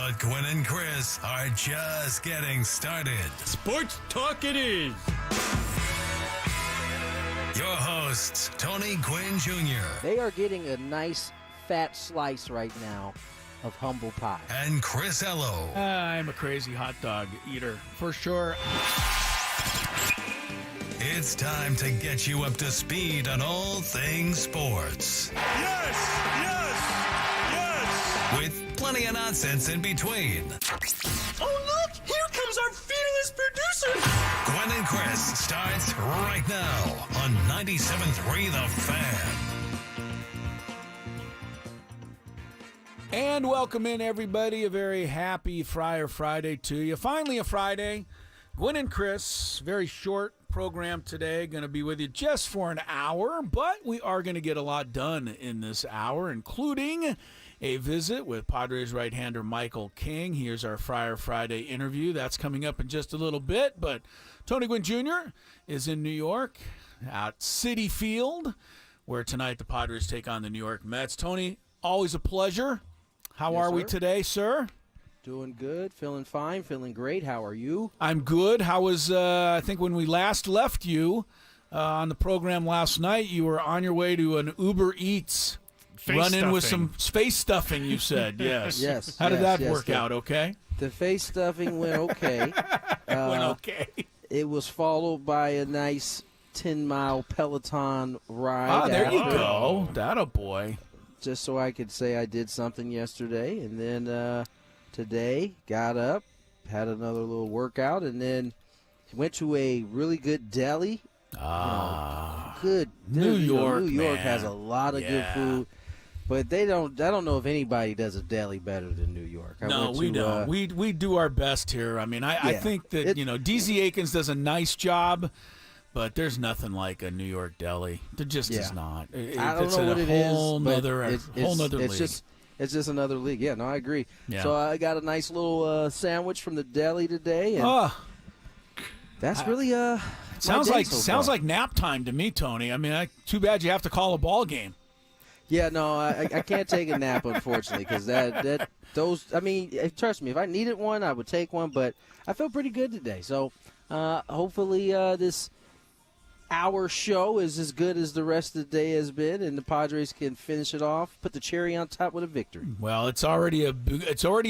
but Gwynn and Chris are just getting started. Sports talk it is. Your hosts, Tony Gwynn Jr. They are getting a nice fat slice right now of humble pie. and Chris Ello. I'm a crazy hot dog eater, for sure. It's time to get you up to speed on all things sports. Yes! Yes! Yes! With plenty of nonsense in between. Oh, look! Here comes our fearless producer! Gwynn and Chris starts right now on 97.3 The Fan. And welcome in, everybody. A very happy Friar Friday to you. Finally a Friday. Gwynn and Chris, very short program today. Going to be with you just for an hour, but we are going to get a lot done in this hour, including a visit with Padres right-hander Michael King. Here's our Friar Friday interview. That's coming up in just a little bit, but Tony Gwynn Jr. is in New York at Citi Field, where tonight the Padres take on the New York Mets. Tony, always a pleasure. How Yes, are we sir. today, sir? Doing good, feeling fine, feeling great. How are you? I'm good. How was, I think when we last left you on the program last night, you were on your way to an Uber Eats run-in with some face stuffing, you said. Yes. Yes. How did yes, that yes, work out, okay? The face stuffing went okay. Went okay. It was followed by a nice 10-mile Peloton ride. Ah, there you after, go. That a boy. Just so I could say I did something yesterday. And then today, got up, had another little workout, and then went to a really good deli. Ah. Good. New York, New York man. has a lot of good food. But I don't know if anybody does a deli better than New York. No, we don't. We do our best here. I mean, I think that, DZ Aikens does a nice job, but there's nothing like a New York deli. There just is not. I don't know what it is, but whole nother league. It's just another league. Yeah, no, I agree. Yeah. So I got a nice little sandwich from the deli today, and that's really sounds my day like so far. like nap time to me, Tony. I mean, too bad you have to call a ball game. Yeah, no, I can't take a nap, unfortunately, because trust me, if I needed one, I would take one, but I feel pretty good today. So hopefully this hour show is as good as the rest of the day has been, and the Padres can finish it off, put the cherry on top with a victory. Well, it's already a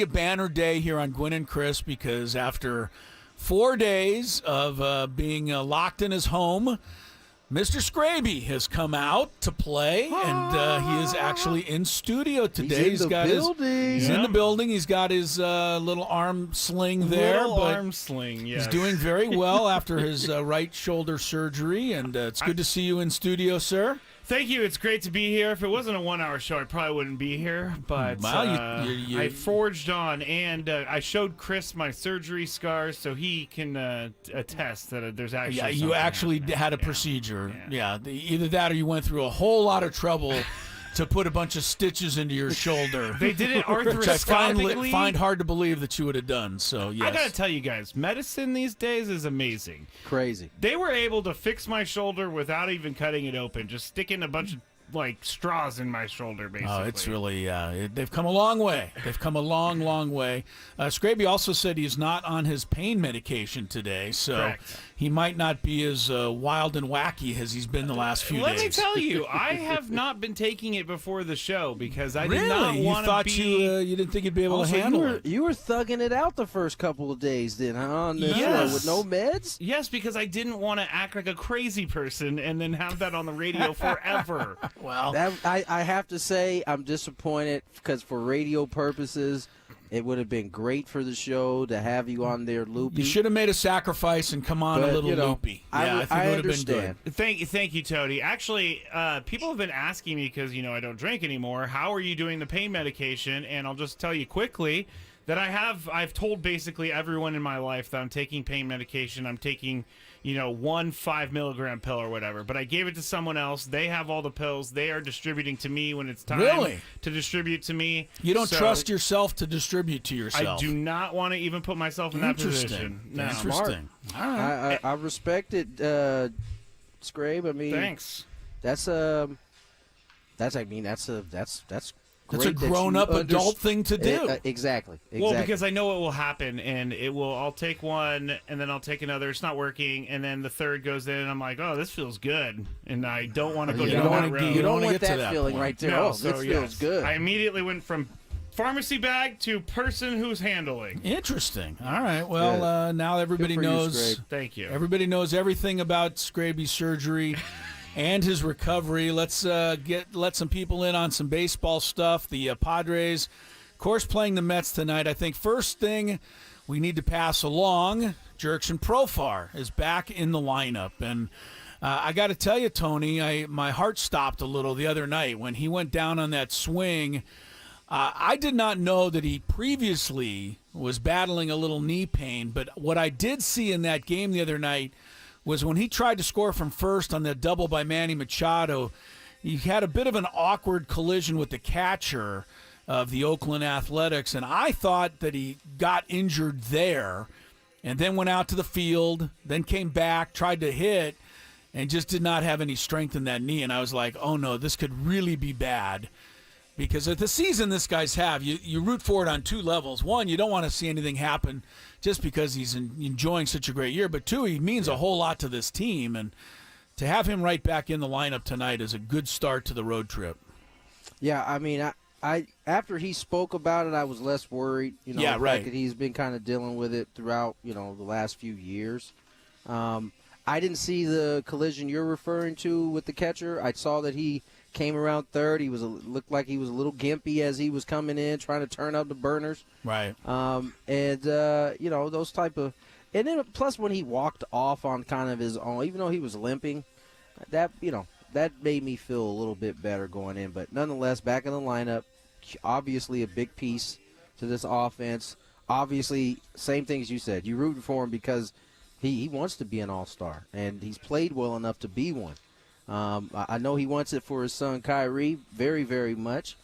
banner day here on Gwynn and Chris, because after 4 days of being locked in his home, Mr. Scraby has come out to play, and he is actually in studio today. He's in the building. He's got his little arm sling there. Arm sling, yes. He's doing very well after his right shoulder surgery, and it's good to see you in studio, sir. Thank you. It's great to be here. If it wasn't a 1 hour show, I probably wouldn't be here. But Well, I forged on, and I showed Chris my surgery scars so he can attest that there's actually Yeah, you something actually happening. had a Yeah. procedure. Yeah, either that or you went through a whole lot of trouble to put a bunch of stitches into your shoulder. They did it Which I arthroscopically. find hard to believe that you would have done. So, yes. I gotta tell you guys, medicine these days is amazing. Crazy. They were able to fix my shoulder without even cutting it open, just sticking a bunch of straws in my shoulder, basically. Oh, it's really, they've come a long way. They've come a long, long way. Scraby also said he's not on his pain medication today, so Correct. he might not be as wild and wacky as he's been the last few Let days. me tell you, I have not been taking it before the show because I did Really? not You want to thought be. you didn't think you'd be able Also, to handle it? you were thugging it out the first couple of days, then, huh? On the show Yes. with no meds. Yes, because I didn't want to act like a crazy person and then have that on the radio forever. Well, I have to say I'm disappointed because for radio purposes, it would have been great for the show to have you on there loopy. you should have made a sacrifice and come on But, a little you know, loopy. I Yeah, I think it would have been understand. good. Thank you, Tony. Actually, people have been asking me because I don't drink anymore. How are you doing the pain medication? And I'll just tell you quickly that I've told basically everyone in my life that I'm taking pain medication. I'm taking one 5 milligram pill or whatever, but I gave it to someone else. They have all the pills. They are distributing to me when it's time Really? to distribute to me. You don't So trust yourself to distribute to I yourself. do not want to even put myself in that Interesting. position. No. Interesting. All right. I respect it, Scrabe. I mean, Thanks. that's That's a grown-up adult thing to do. Exactly. Well, because I know what will happen, and I'll take one, and then I'll take another. It's not working, and then the third goes in, and I'm like, oh, this feels good, and I don't want to go down that road. You don't want get to that feeling point. right there. No, This feels good. I immediately went from pharmacy bag to person who's handling. Interesting. All right. Well, now everybody knows. Thank you. Everybody knows everything about Scraby's surgery and his recovery. Let's let some people in on some baseball stuff. The Padres, of course, playing the Mets tonight. I think first thing we need to pass along, Jurickson Profar is back in the lineup. And I got to tell you, Tony, my heart stopped a little the other night when he went down on that swing. I did not know that he previously was battling a little knee pain, but what I did see in that game the other night was when he tried to score from first on that double by Manny Machado, he had a bit of an awkward collision with the catcher of the Oakland Athletics, and I thought that he got injured there and then went out to the field, then came back, tried to hit, and just did not have any strength in that knee. And I was like, oh, no, this could really be bad. Because of the season this guy's have, you root for it on two levels. One, you don't want to see anything happen just because he's enjoying such a great year. But two, he means a whole lot to this team. And to have him right back in the lineup tonight is a good start to the road trip. Yeah, I mean, I after he spoke about it, I was less worried. The fact that he's been kind of dealing with it throughout, the last few years. I didn't see the collision you're referring to with the catcher. I saw that he came around third. He looked like he was a little gimpy as he was coming in, trying to turn up the burners. Right. Those type of – and then plus when he walked off on kind of his own, even though he was limping, that made me feel a little bit better going in. But nonetheless, back in the lineup, obviously a big piece to this offense. Obviously, same things you said. You rooted for him because he wants to be an all-star, and he's played well enough to be one. I know he wants it for his son Kyrie very, very much,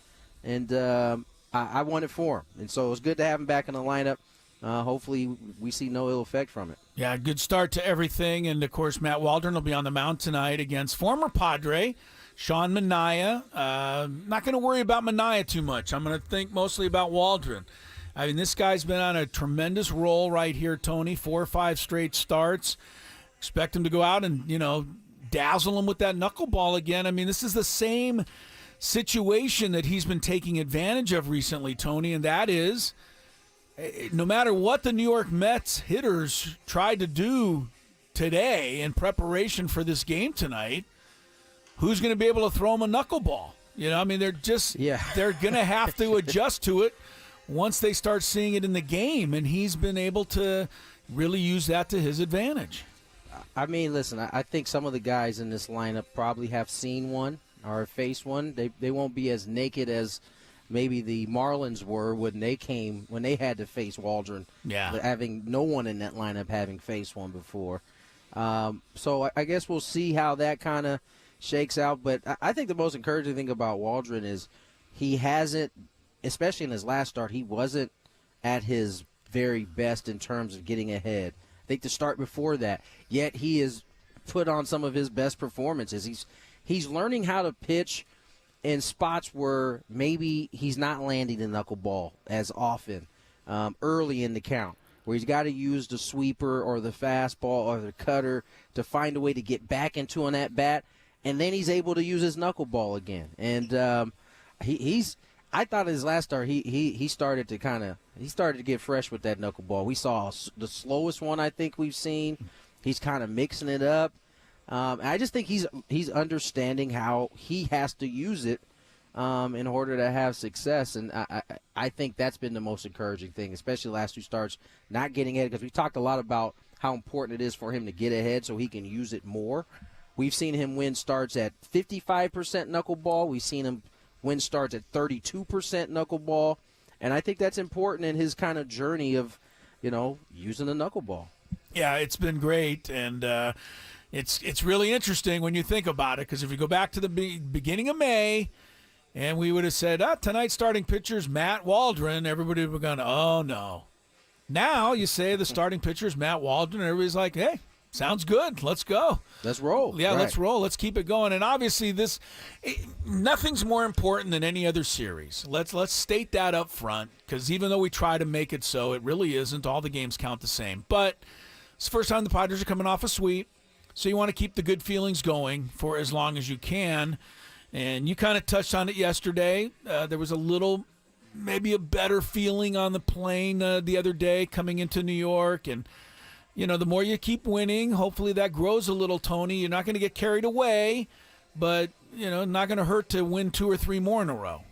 and I want it for him. And so it's good to have him back in the lineup. Hopefully we see no ill effect from it. Yeah, good start to everything. And, of course, Matt Waldron will be on the mound tonight against former Padre Sean Manaea. Not going to worry about Manaea too much. I'm going to think mostly about Waldron. I mean, this guy's been on a tremendous roll right here, Tony. 4 or 5 straight starts. Expect him to go out and, dazzle him with that knuckleball again. I mean, this is the same situation that he's been taking advantage of recently, Tony, and that is no matter what the New York Mets hitters tried to do today in preparation for this game tonight, who's going to be able to throw him a knuckleball? They're going to have to adjust to it once they start seeing it in the game, and he's been able to really use that to his advantage. I mean, listen, I think some of the guys in this lineup probably have seen one or faced one. They won't be as naked as maybe the Marlins were when they had to face Waldron. Yeah. Having no one in that lineup having faced one before. So I guess we'll see how that kind of shakes out. But I think the most encouraging thing about Waldron is he hasn't, especially in his last start, he wasn't at his very best in terms of getting ahead. I think the start before that, yet he has put on some of his best performances. He's learning how to pitch in spots where maybe he's not landing the knuckleball as often early in the count, where he's got to use the sweeper or the fastball or the cutter to find a way to get back into an at-bat, and then he's able to use his knuckleball again. And I thought his last start he started to get fresh with that knuckleball. We saw the slowest one I think we've seen. He's kind of mixing it up. I just think he's understanding how he has to use it in order to have success, and I think that's been the most encouraging thing, especially the last 2 starts, not getting ahead, because we talked a lot about how important it is for him to get ahead so he can use it more. We've seen him win starts at 55% knuckleball. We've seen him win starts at 32% knuckleball, and I think that's important in his kind of journey of, using the knuckleball. Yeah, it's been great, and it's really interesting when you think about it, because if you go back to the beginning of May, and we would have said, tonight's starting pitcher's Matt Waldron, everybody would have gone, oh, no. Now you say the starting pitcher's Matt Waldron, and everybody's like, hey, Sounds good. Let's go. Let's roll. Yeah, Right. let's roll. Let's keep it going. And obviously, nothing's more important than any other series. Let's state that up front, because even though we try to make it so, it really isn't. All the games count the same. But it's the first time the Padres are coming off a sweep, so you want to keep the good feelings going for as long as you can. And you kind of touched on it yesterday. There was a little, maybe a better feeling on the plane the other day coming into New York. And, the more you keep winning, hopefully that grows a little, Tony. You're not going to get carried away, but, not going to hurt to win 2 or 3 more in a row.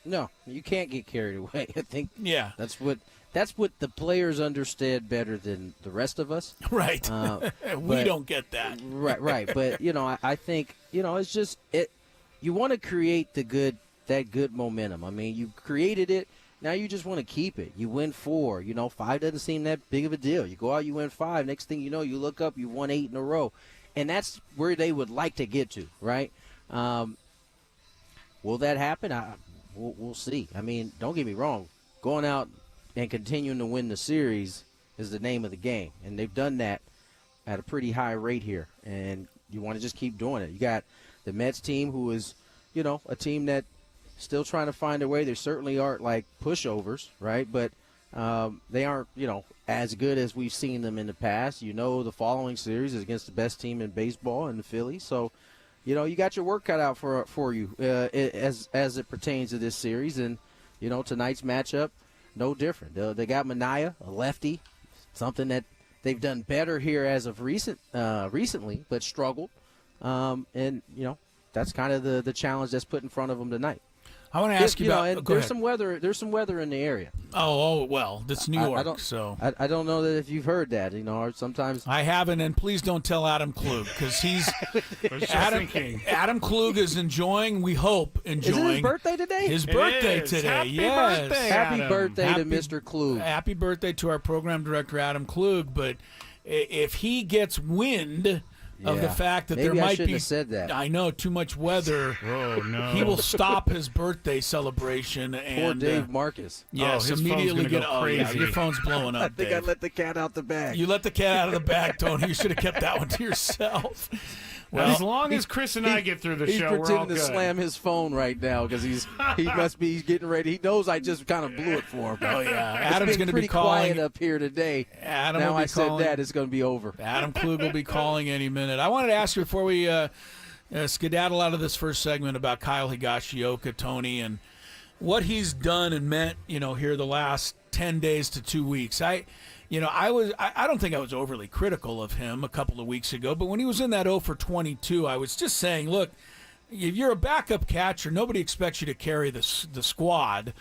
No, you can't get carried away. I think Yeah. that's what the players understand better than the rest of us. Right. We don't get that. Right. But, I think, it's just you want to create that good momentum. I mean, you created it. Now you just want to keep it. You win 4. 5 doesn't seem that big of a deal. You go out, you win 5. Next thing you know, you look up, you won 8 in a row. And that's where they would like to get to, right? Will that happen? We'll see. I mean, don't get me wrong. Going out and continuing to win the series is the name of the game. And they've done that at a pretty high rate here. And you want to just keep doing it. You got the Mets team, who is, a team that still trying to find a way. They certainly aren't like pushovers, right? But they aren't, as good as we've seen them in the past. The following series is against the best team in baseball in the Phillies. So, you got your work cut out for you as it pertains to this series. And, tonight's matchup, no different. They got Manaea, a lefty, something that they've done better here as of recently, but struggled. And, that's kind of the challenge that's put in front of them tonight. I want to ask you about. There's some weather. There's some weather in the area. Oh well, that's New York. I don't know that if you've heard that. Or sometimes I haven't, and please don't tell Adam Klug, because he's Adam Klug is enjoying. We hope enjoying. Is it his birthday today? His birthday today. Happy birthday, Happy Adam. birthday to Mr. Klug. Happy birthday to our program director Adam Klug. But if he gets wind of the fact that Maybe there might I shouldn't be, have said that. I know, too much weather. Oh no! He will stop his birthday celebration. And, Poor Dave Marcus. Yes, his immediately phone's gonna go crazy. your phone's blowing up. I think Dave. I let the cat out the bag. You let the cat out of the bag, Tony. You should have kept that one to yourself. Well, as long as Chris and I get through the He's show, we're all pretending to good. slam his phone right now because he must be getting ready. He knows I just kind of blew it for him. Oh yeah, Adam's Adam's going to be pretty calling. quiet up here today. Adam now will be I said calling. that, it's going to be over. Adam Klug will be calling any minute. I wanted to ask you before we skedaddle out of this first segment about Kyle Higashioka, Tony, and what he's done and meant, here the last 10 days to 2 weeks. I don't think I was overly critical of him a couple of weeks ago, but when he was in that 0 for 22, I was just saying, look, if you're a backup catcher, nobody expects you to carry the squad,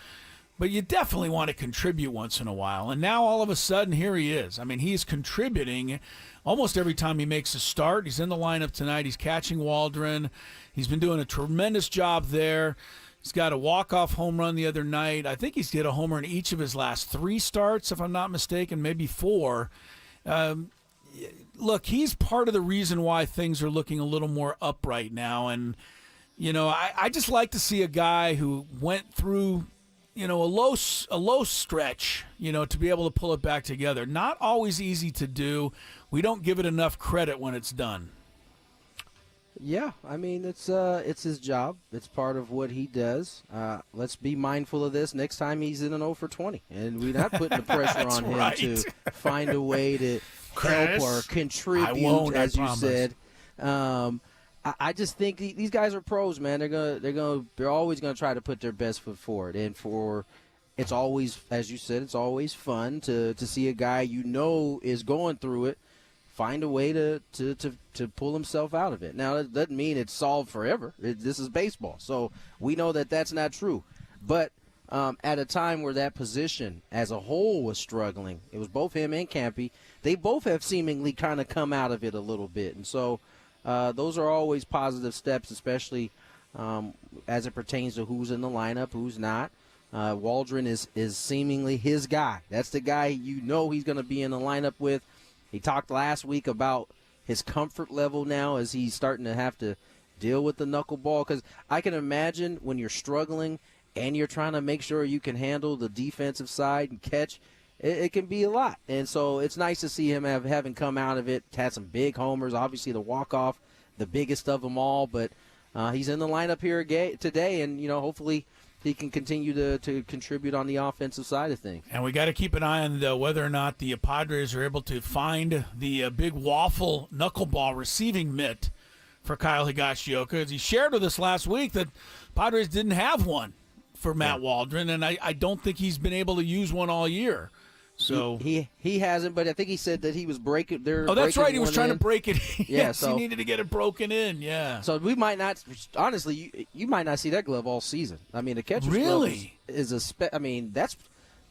but you definitely want to contribute once in a while. And now all of a sudden, here he is. I mean, he's contributing almost every time he makes a start. He's in the lineup tonight. He's catching Waldron. He's been doing a tremendous job there. He's got a walk-off home run the other night. I think he's hit a homer in each of his last 3 starts, if I'm not mistaken, maybe 4. Look, he's part of the reason why things are looking a little more up right now. And, I just like to see a guy who went through, a low stretch, to be able to pull it back together. Not always easy to do. We don't give it enough credit when it's done. Yeah, I mean, it's his job. It's part of what he does. Let's be mindful of this next time he's in an 0 for 20. And we're not putting the pressure on him to find a way to help or contribute, as you said. I just think these guys are pros, man. They're always gonna try to put their best foot forward. And it's always, as you said, it's always fun to see a guy is going through it find a way to pull himself out of it. Now, that doesn't mean it's solved forever. This is baseball, so we know that that's not true. But at a time where that position as a whole was struggling, it was both him and Campy. They both have seemingly kind of come out of it a little bit. And so those are always positive steps, especially as it pertains to who's in the lineup, who's not. Waldron is seemingly his guy. That's the guy he's going to be in the lineup with. He talked last week about his comfort level now as he's starting to have to deal with the knuckleball. Because I can imagine when you're struggling and you're trying to make sure you can handle the defensive side and catch, it can be a lot. And so it's nice to see him having come out of it, had some big homers, obviously the walk-off, the biggest of them all, but he's in the lineup here today, and, hopefully he can continue to contribute on the offensive side of things. And we got to keep an eye on whether or not the Padres are able to find the big waffle knuckleball receiving mitt for Kyle Higashioka, as he shared with us last week that Padres didn't have one for Matt Waldron, and I don't think he's been able to use one all year. So he hasn't, but I think he said that he was breaking. That's right. He was trying to break it. Yes, so he needed to get it broken in. Yeah. So we might not. Honestly, you might not see that glove all season. I mean, the catcher's glove is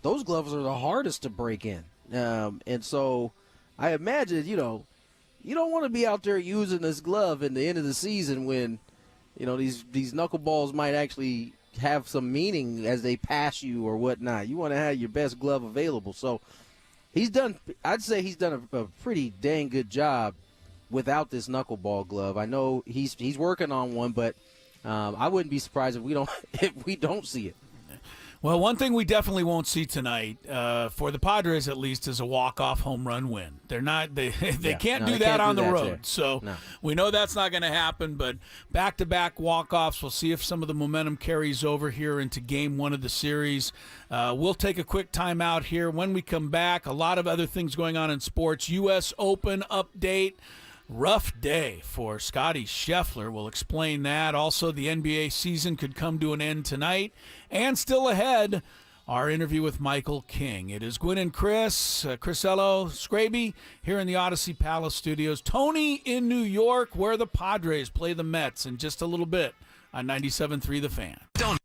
those gloves are the hardest to break in, and so I imagine you don't want to be out there using this glove in the end of the season when these knuckleballs might actually have some meaning as they pass you or whatnot. You want to have your best glove available. So I'd say he's done a pretty dang good job without this knuckleball glove. I know he's working on one, but I wouldn't be surprised if we don't see it. Well, one thing we definitely won't see tonight, for the Padres at least, is a walk-off home run win. They can't do that on the road. So we know that's not going to happen, but back-to-back walk-offs, we'll see if some of the momentum carries over here into game one of the series. We'll take a quick timeout here. When we come back, a lot of other things going on in sports. U.S. Open update. Rough day for Scotty Scheffler. We'll explain that. Also, the NBA season could come to an end tonight. And still ahead, our interview with Michael King. It is Gwynn and Chris, Chrisello, Scraby here in the Odyssey Palace Studios. Tony in New York, where the Padres play the Mets in just a little bit on 97.3 The Fan. Don't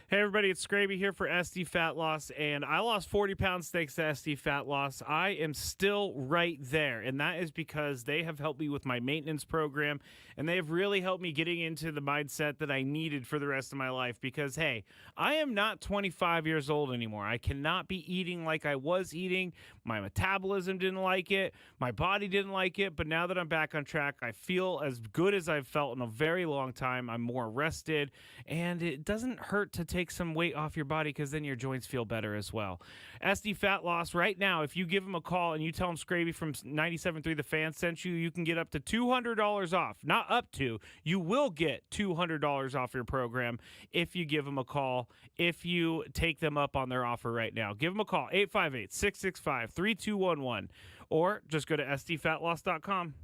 Hey, everybody, it's Scraby here for SD Fat Loss, and I lost 40 pounds thanks to SD Fat Loss. I am still right there, and that is because they have helped me with my maintenance program, and they have really helped me getting into the mindset that I needed for the rest of my life because, hey, I am not 25 years old anymore. I cannot be eating like I was eating. My metabolism didn't like it. My body didn't like it, but now that I'm back on track, I feel as good as I've felt in a very long time. I'm more rested, and it doesn't hurt to take some weight off your body because then your joints feel better as well. SD Fat Loss, right now, if you give them a call and you tell them Scraby from 97.3 The Fan sent you, you can get up to $200 off. Not up to. You will get $200 off your program if you give them a call, if you take them up on their offer right now. Give them a call, 858-665-3211, or just go to sdfatloss.com.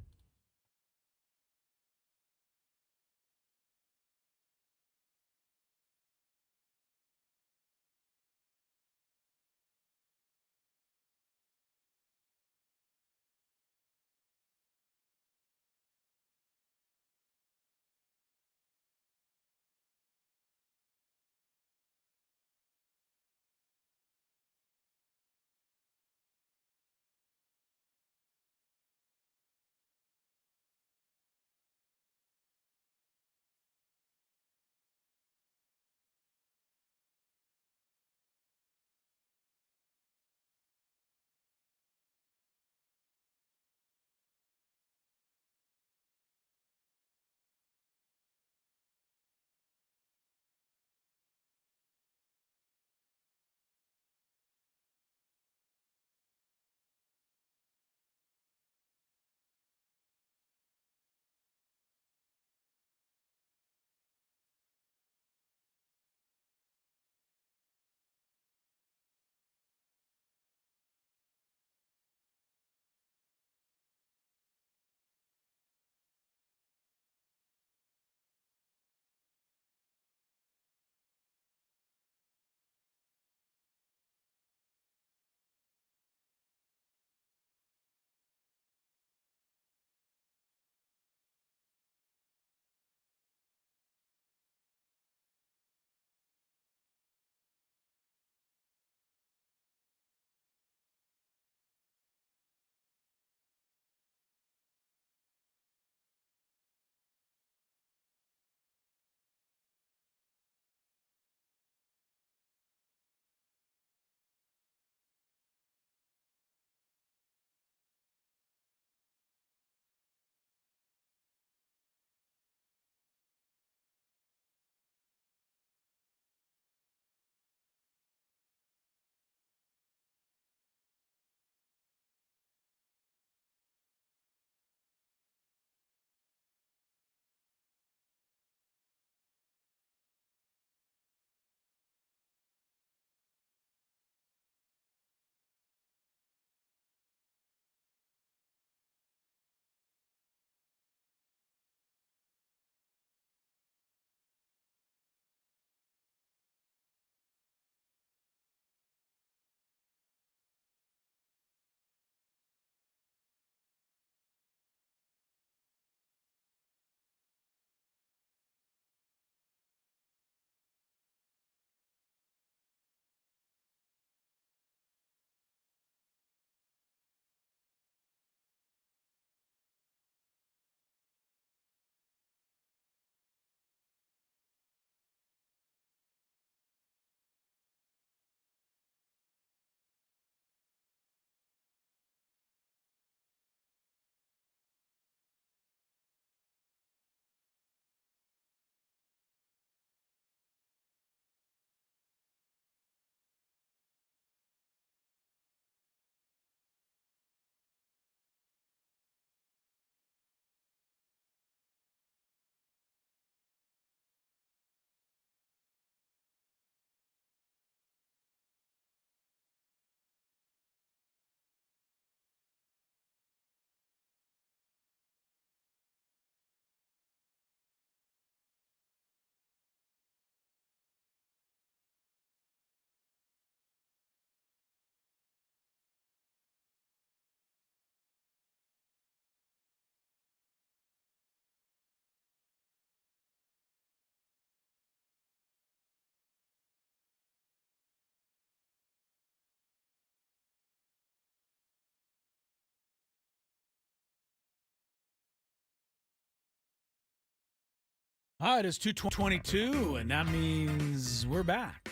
It is 2:22, and that means we're back.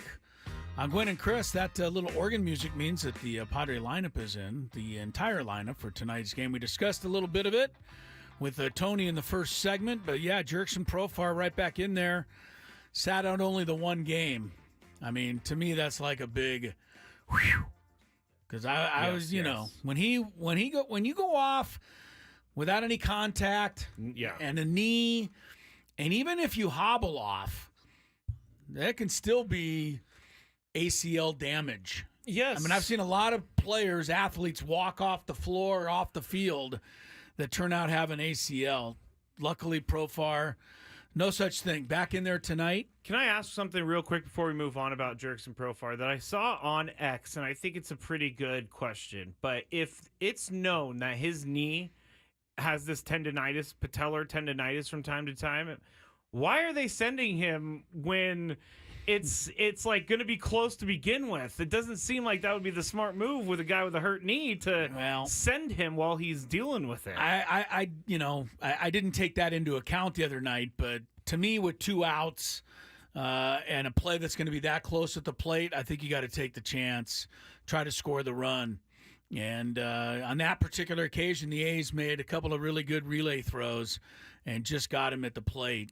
I'm Gwynn and Chris. That little organ music means that the Padre lineup is in, the entire lineup for tonight's game. We discussed a little bit of it with Tony in the first segment, but yeah, Jurickson Profar right back in there. Sat out only the one game. I mean, to me, that's like a big whew. Because I was, you know, when you go off without any contact, and a knee, and even if you hobble off, that can still be ACL damage. Yes. I mean, I've seen a lot of players, athletes walk off the floor or off the field that turn out having ACL. Luckily, Profar, no such thing. Back in there tonight. Can I ask something real quick before we move on about Jurickson Profar that I saw on X, and I think it's a pretty good question. But if it's known that his knee has this tendonitis, patellar tendonitis from time to time, why are they sending him when it's like going to be close to begin with? It doesn't seem like that would be the smart move with a guy with a hurt knee to send him while he's dealing with it. I didn't take that into account the other night, but to me, with 2 outs and a play that's going to be that close at the plate, I think you got to take the chance, try to score the run. And on that particular occasion, the A's made a couple of really good relay throws and just got him at the plate.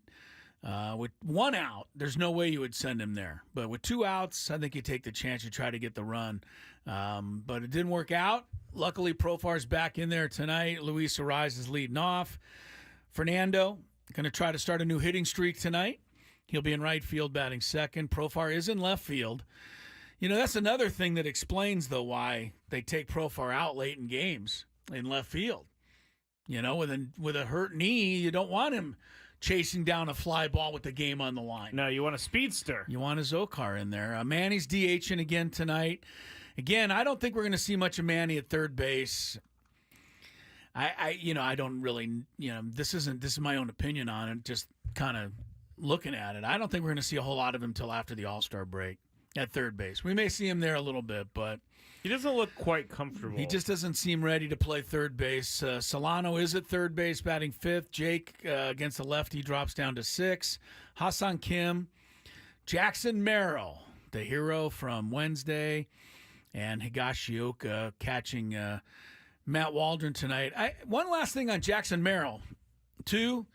With 1 out, there's no way you would send him there. But with 2 outs, I think you take the chance, you try to get the run. But it didn't work out. Luckily, Profar's back in there tonight. Luis Ariz is leading off. Fernando going to try to start a new hitting streak tonight. He'll be in right field batting second. Profar is in left field. You know, that's another thing that explains, though, why they take Profar out late in games in left field. You know, with a hurt knee, you don't want him chasing down a fly ball with the game on the line. No, you want a speedster. You want a Zokar in there. Manny's DHing again tonight. Again, I don't think we're going to see much of Manny at third base. I don't really, this is my own opinion on it, just kind of looking at it. I don't think we're going to see a whole lot of him until after the All-Star break at third base. We may see him there a little bit, but he doesn't look quite comfortable. He just doesn't seem ready to play third base. Solano is at third base, batting fifth. Jake against the lefty drops down to 6. Hassan Kim, Jackson Merrill, the hero from Wednesday, and Higashioka catching Matt Waldron tonight. One last thing on Jackson Merrill. 2,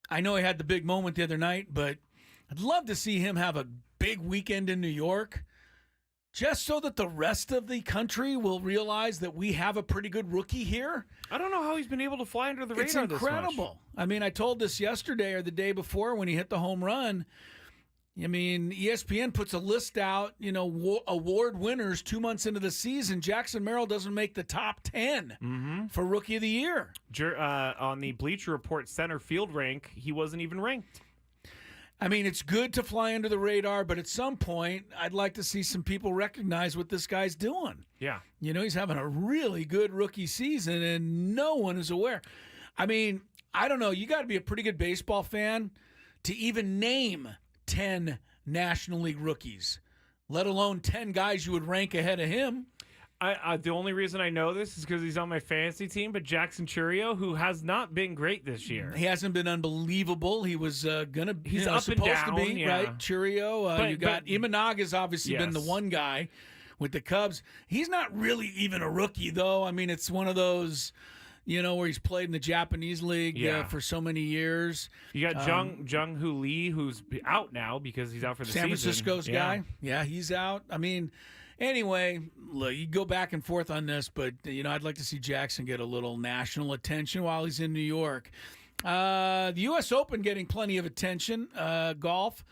I know he had the big moment the other night, but I'd love to see him have a big weekend in New York, just so that the rest of the country will realize that we have a pretty good rookie here. I don't know how he's been able to fly under the radar. It's incredible. I mean, I told this yesterday or the day before when he hit the home run. I mean, ESPN puts a list out, award winners 2 months into the season. Jackson Merrill doesn't make the top 10 for Rookie of the Year. On the Bleacher Report center field rank, he wasn't even ranked. I mean, it's good to fly under the radar, but at some point, I'd like to see some people recognize what this guy's doing. Yeah. He's having a really good rookie season, and no one is aware. I mean, I don't know. You got to be a pretty good baseball fan to even name 10 National League rookies, let alone 10 guys you would rank ahead of him. The only reason I know this is because he's on my fantasy team, but Jackson Churio, who has not been great this year. He hasn't been unbelievable. He was going to be up supposed and down, to be, right? Churio. You got Imanaga's obviously been the one guy with the Cubs. He's not really even a rookie, though. I mean, it's one of those, where he's played in the Japanese league for so many years. You got Jung Hoo Lee, who's out now because he's out for the San season. San Francisco's guy. Yeah, he's out. I mean, anyway, look, you go back and forth on this, but, I'd like to see Jackson get a little national attention while he's in New York. The U.S. Open getting plenty of attention, golf,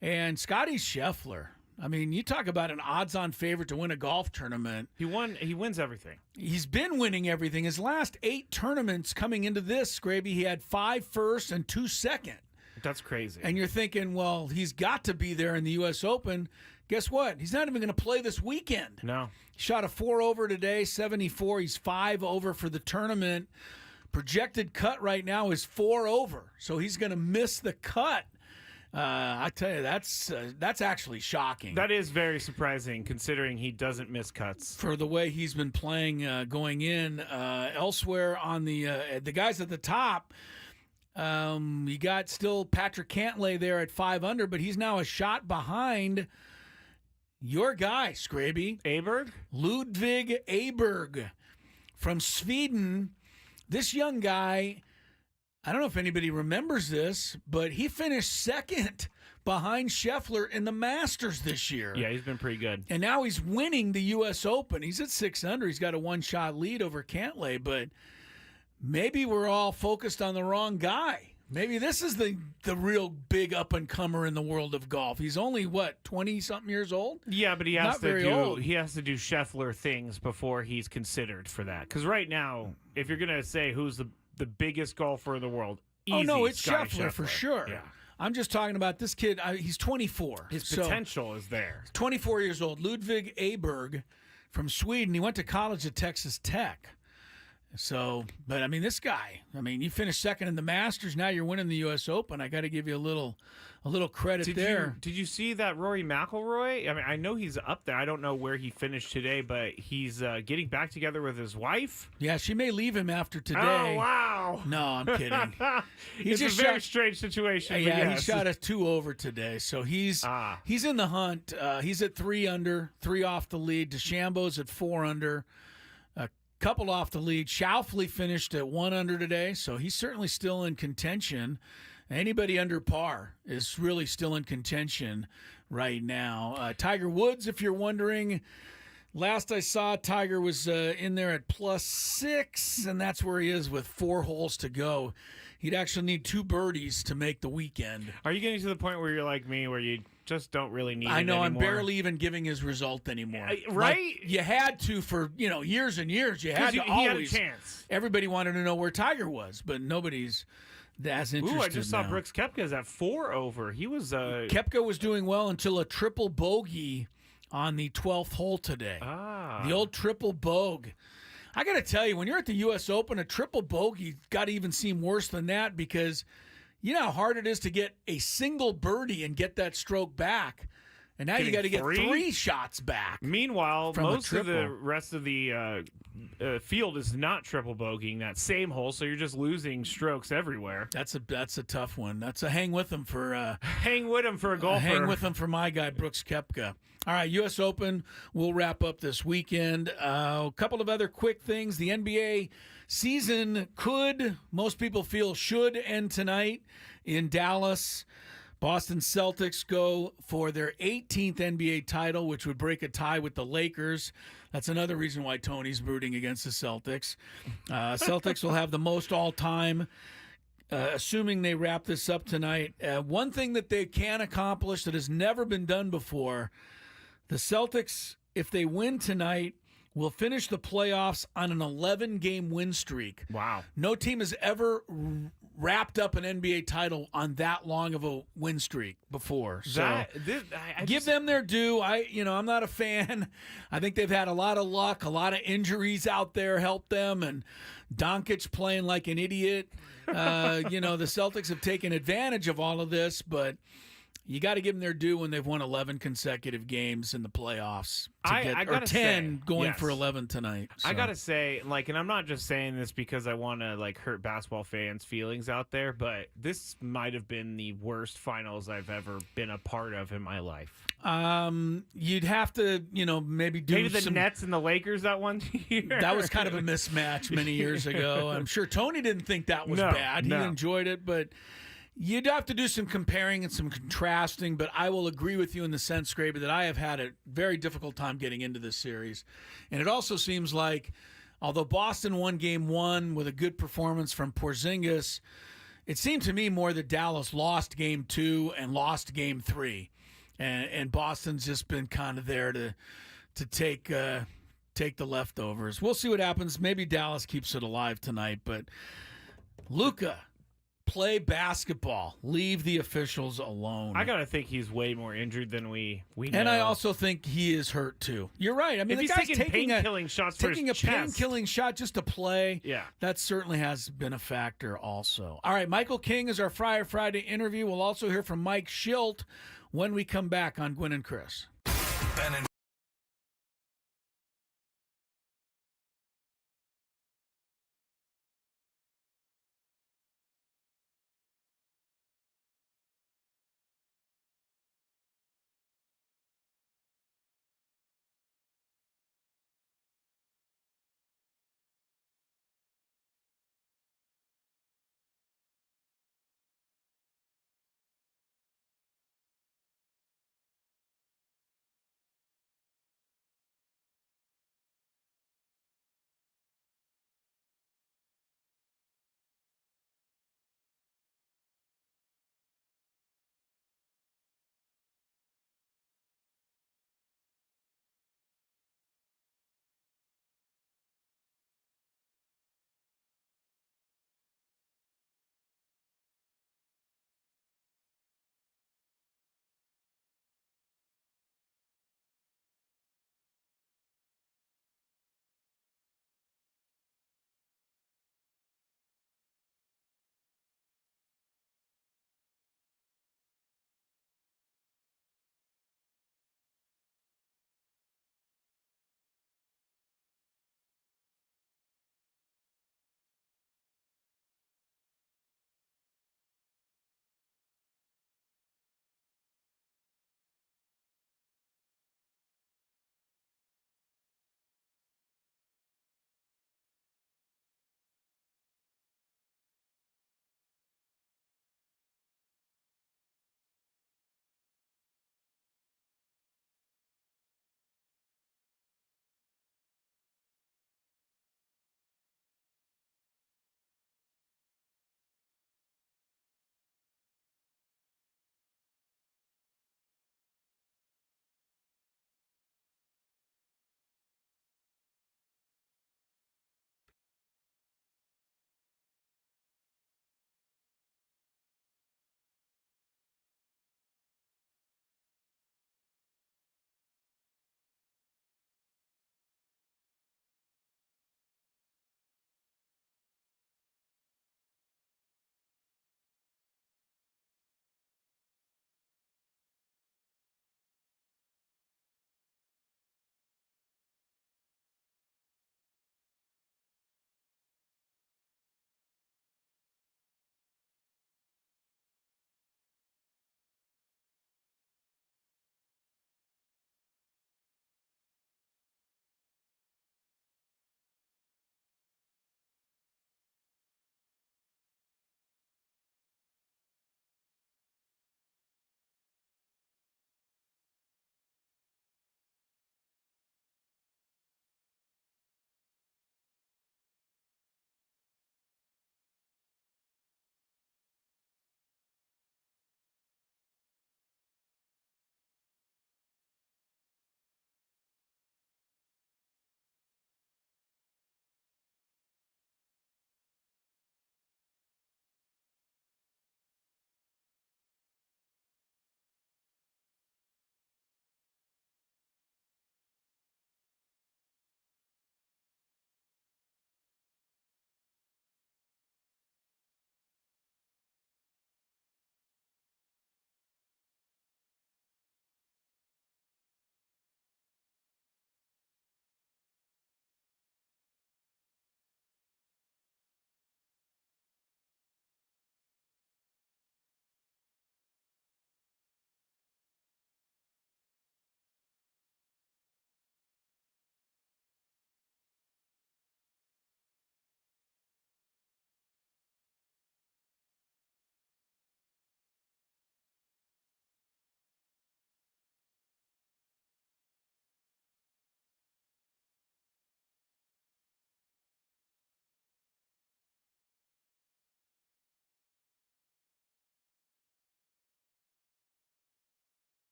and Scotty Scheffler. I mean, you talk about an odds-on favorite to win a golf tournament. He wins everything. He's been winning everything. His last 8 tournaments coming into this, Scraby, he had 5 first and 2 second. That's crazy. And you're thinking, well, he's got to be there in the U.S. Open. Guess what? He's not even going to play this weekend. No. He shot a 4 over today, 74. He's 5 over for the tournament. Projected cut right now is 4 over. So he's going to miss the cut. I tell you, that's actually shocking. That is very surprising, considering he doesn't miss cuts. For the way he's been playing going in. Elsewhere on the guys at the top, You got still Patrick Cantlay there at 5 under, but he's now a shot behind your guy, Scraby. Aberg? Ludvig Aberg from Sweden. This young guy, I don't know if anybody remembers this, but he finished second behind Scheffler in the Masters this year. Yeah, he's been pretty good. And now he's winning the U.S. Open. He's at 6 under. He's got a one-shot lead over Cantlay, but maybe we're all focused on the wrong guy. Maybe this is the real big up-and-comer in the world of golf. He's only, 20-something years old? Yeah, but he has Not very old. He has to do Scheffler things before he's considered for that. Because right now, if you're going to say who's the biggest golfer in the world, easy, it's Scotty Scheffler for sure. Yeah. I'm just talking about this kid. He's 24. His potential is there. 24 years old. Ludvig Aberg from Sweden. He went to college at Texas Tech. So, but I mean, this guy, you finished second in the Masters. Now you're winning the U.S. Open. I got to give you a little credit there. Did you see that Rory McIlroy? I mean, I know he's up there. I don't know where he finished today, but he's getting back together with his wife. Yeah, she may leave him after today. Oh, wow. No, I'm kidding. It's a very strange situation. Yeah, yes. he shot a 2 over today, so he's in the hunt. He's at 3 under, 3 off the lead. DeChambeau's at 4 under. Couple off the lead. Schauffele finished at 1 under today, so he's certainly still in contention. Anybody under par is really still in contention right now. Tiger Woods, if you're wondering, last I saw, Tiger was in there at +6, and that's where he is with 4 holes to go. He'd actually need 2 birdies to make the weekend. Are you getting to the point where you're like me, where you just don't really need it anymore? anymore? I'm barely even giving his result anymore. Right? Like, you had to for years and years. You had to always. He had a chance. Everybody wanted to know where Tiger was, but nobody's as interested. Ooh, I just saw now. Brooks Koepka's at 4 over. He was Koepka was doing well until a triple bogey on the 12th hole today. The old triple bogey. I got to tell you, when you're at the U.S. Open, a triple bogey got to even seem worse than that, because you know how hard it is to get a single birdie and get that stroke back. And now you got to get 3 shots back. Meanwhile, most of the rest of the field is not triple bogeying that same hole, so you're just losing strokes everywhere. That's a tough one. That's a hang with him for a golfer. Hang with him for my guy Brooks Koepka. All right, U.S. Open will wrap up this weekend. A couple of other quick things. The NBA season most people feel should end tonight in Dallas. Boston Celtics go for their 18th NBA title, which would break a tie with the Lakers. That's another reason why Tony's rooting against the Celtics. Celtics will have the most all-time, assuming they wrap this up tonight. One thing that they can accomplish that has never been done before, the Celtics, if they win tonight, will finish the playoffs on an 11-game win streak. Wow. No team has ever wrapped up an NBA title on that long of a win streak before. So give them their due. I'm not a fan. I think they've had a lot of luck, a lot of injuries out there help them, and Doncic playing like an idiot. The Celtics have taken advantage of all of this, but you got to give them their due when they've won 11 consecutive games in the playoffs. I gotta 10 say, going yes. for 11 tonight. So. I got to say, and I'm not just saying this because I want to, hurt basketball fans' feelings out there, but this might have been the worst finals I've ever been a part of in my life. You'd have to, maybe do the Nets and the Lakers that one year. That was kind of a mismatch many years ago. I'm sure Tony didn't think that was bad. He enjoyed it, but you'd have to do some comparing and some contrasting, but I will agree with you in the sense, Scraby, that I have had a very difficult time getting into this series. And it also seems like, although Boston won Game 1 with a good performance from Porzingis, it seemed to me more that Dallas lost Game 2 and lost Game 3. And Boston's just been kind of there to take the leftovers. We'll see what happens. Maybe Dallas keeps it alive tonight, but Luka, play basketball. Leave the officials alone. I got to think he's way more injured than we know. And I also think he is hurt, too. You're right. I mean, if he's taking pain-killing shots for his chest. Taking a pain-killing shot just to play, yeah, that certainly has been a factor also. All right, Michael King is our Friday interview. We'll also hear from Mike Schilt when we come back on Gwynn and Chris. Ben and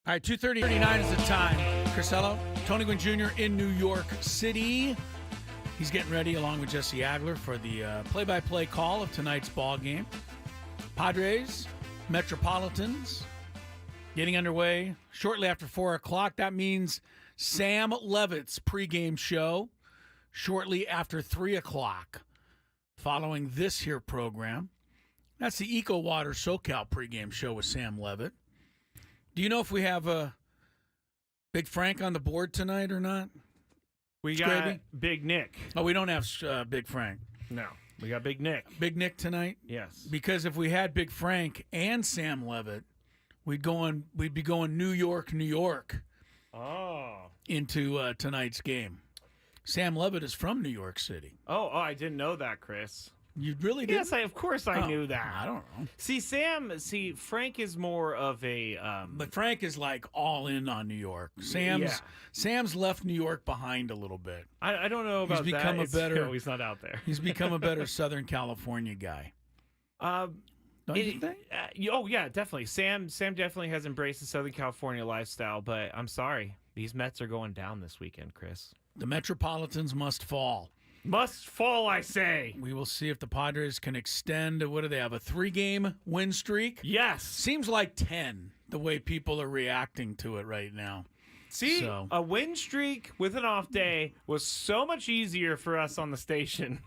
All right, 2:39 is the time. Crisello, Tony Gwynn Jr. in New York City. He's getting ready along with Jesse Agler for the play-by-play call of tonight's ball game. Padres, Metropolitans, getting underway shortly after 4 o'clock. That means Sam Levitt's pregame show shortly after 3 o'clock following this here program. That's the Eco Water SoCal pregame show with Sam Levitt. Do you know if we have Big Frank on the board tonight or not? We got Scraby? Big Nick. Oh, we don't have Big Frank. No, we got Big Nick. Big Nick tonight? Yes. Because if we had Big Frank and Sam Levitt, we'd be going New York, New York into tonight's game. Sam Levitt is from New York City. Oh, I didn't know that, Chris. You really did? Yes, of course I knew that. I don't know. Frank is more of a... But Frank is like all in on New York. Sam's left New York behind a little bit. I don't know about he's become that. He's not out there. He's become a better Southern California guy. Don't you think? Oh, yeah, definitely. Sam definitely has embraced the Southern California lifestyle, but I'm sorry. These Mets are going down this weekend, Chris. The Metropolitans must fall. Must fall, I say. We will see if the Padres can extend. What do they have? A 3-game win streak? Yes. Seems like 10, the way people are reacting to it right now. See, a win streak with an off day was so much easier for us on the station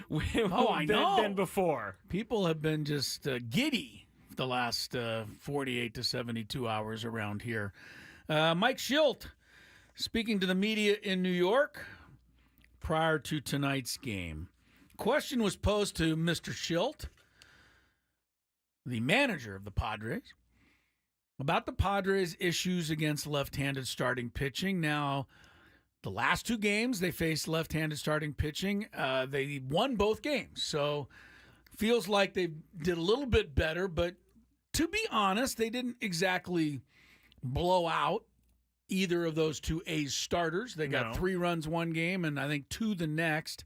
than before. People have been just giddy the last 48 to 72 hours around here. Mike Schilt speaking to the media in New York prior to tonight's game. Question was posed to Mr. Schilt, the manager of the Padres, about the Padres' issues against left-handed starting pitching. Now, the last 2 games they faced left-handed starting pitching. They won both games, so feels like they did a little bit better. But to be honest, they didn't exactly blow out either of those 2 A's starters. They got 3 runs one game and I think 2 the next.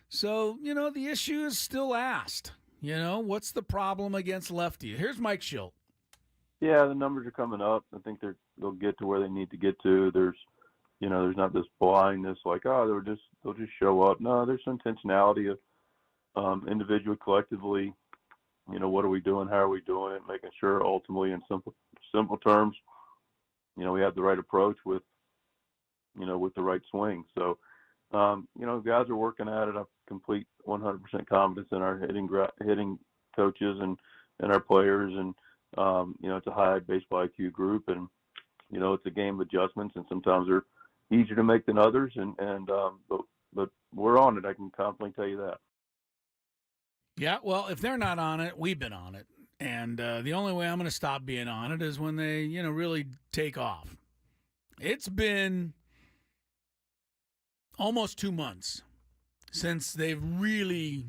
So, the issue is still asked. What's the problem against lefty? Here's Mike Schilt. Yeah, the numbers are coming up. I think they'll get to where they need to get to. There's not this blindness like, they'll just show up. No, there's some intentionality of individually, collectively. What are we doing? How are we doing it? Making sure ultimately in simple terms, we have the right approach with the right swing. So, guys are working at it. I have complete 100% confidence in our hitting coaches and our players. And, it's a high baseball IQ group, and, it's a game of adjustments, and sometimes they're easier to make than others. But we're on it. I can confidently tell you that. Yeah, well, if they're not on it, we've been on it. And the only way I'm going to stop being on it is when they, really take off. It's been almost 2 months since they've really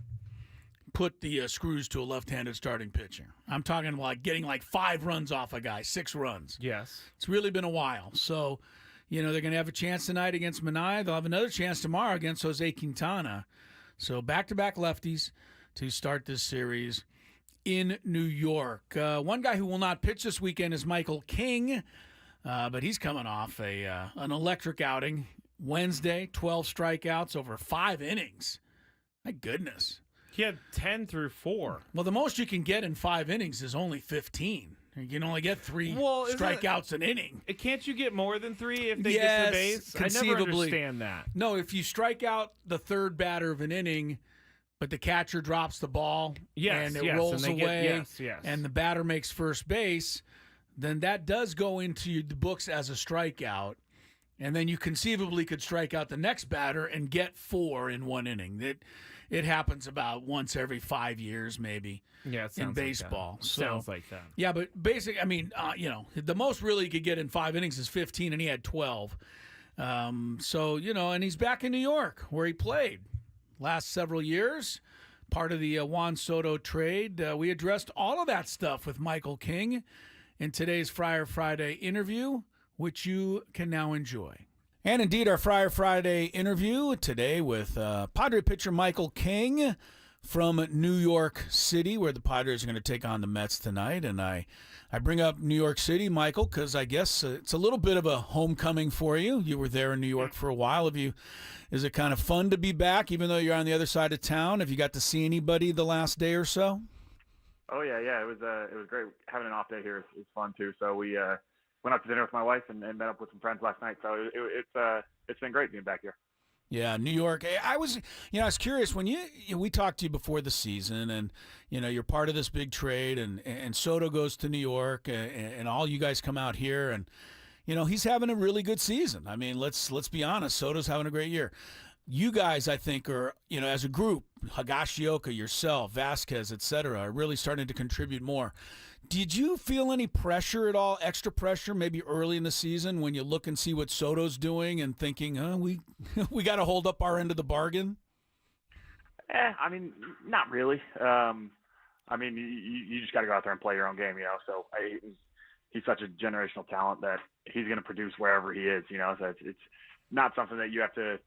put the screws to a left-handed starting pitcher. I'm talking like getting like 5 runs off a guy, 6 runs. Yes. It's really been a while. So, they're going to have a chance tonight against Minaya. They'll have another chance tomorrow against Jose Quintana. So back-to-back lefties to start this series in New York. One guy who will not pitch this weekend is Michael King, but he's coming off an electric outing Wednesday, 12 strikeouts over 5 innings. My goodness. He had 10 through 4. Well, the most you can get in 5 innings is only 15. You can only get 3 strikeouts an inning. Can't you get more than 3 if they get to the base? Conceivably. I never understand that. No, if you strike out the third batter of an inning, but the catcher drops the ball and it rolls away and the batter makes first base, then that does go into the books as a strikeout. And then you conceivably could strike out the next batter and get 4 in 1 inning. It happens about once every 5 years, maybe. Yeah, it sounds in baseball. Like that. Sounds like that. Yeah, but basically, the most really you could get in 5 innings is 15, and he had 12. And he's back in New York where he played last several years, part of the Juan Soto trade. We addressed all of that stuff with Michael King in today's Friar Friday interview, which you can now enjoy. And indeed, our Friar Friday interview today with Padre pitcher Michael King, from New York City, where the Padres are going to take on the Mets tonight. And I bring up New York City, Michael, because I guess it's a little bit of a homecoming for you. You were there in New York for a while. Is it kind of fun to be back, even though you're on the other side of town? Have you got to see anybody the last day or so? Oh yeah. It was great having an off day here. It's fun too. So we went out to dinner with my wife and met up with some friends last night. So it's been great being back here. Yeah, New York. I was curious when we talked to you before the season, and you're part of this big trade, and Soto goes to New York, and all you guys come out here, and he's having a really good season. I mean, let's be honest, Soto's having a great year. You guys, I think, are as a group, Higashioka, yourself, Vasquez, etc., are really starting to contribute more. Did you feel any pressure at all, extra pressure, maybe early in the season when you look and see what Soto's doing and thinking, we got to hold up our end of the bargain? I mean, not really. I mean, you just got to go out there and play your own game, So he's such a generational talent that he's going to produce wherever he is, So it's not something that you have to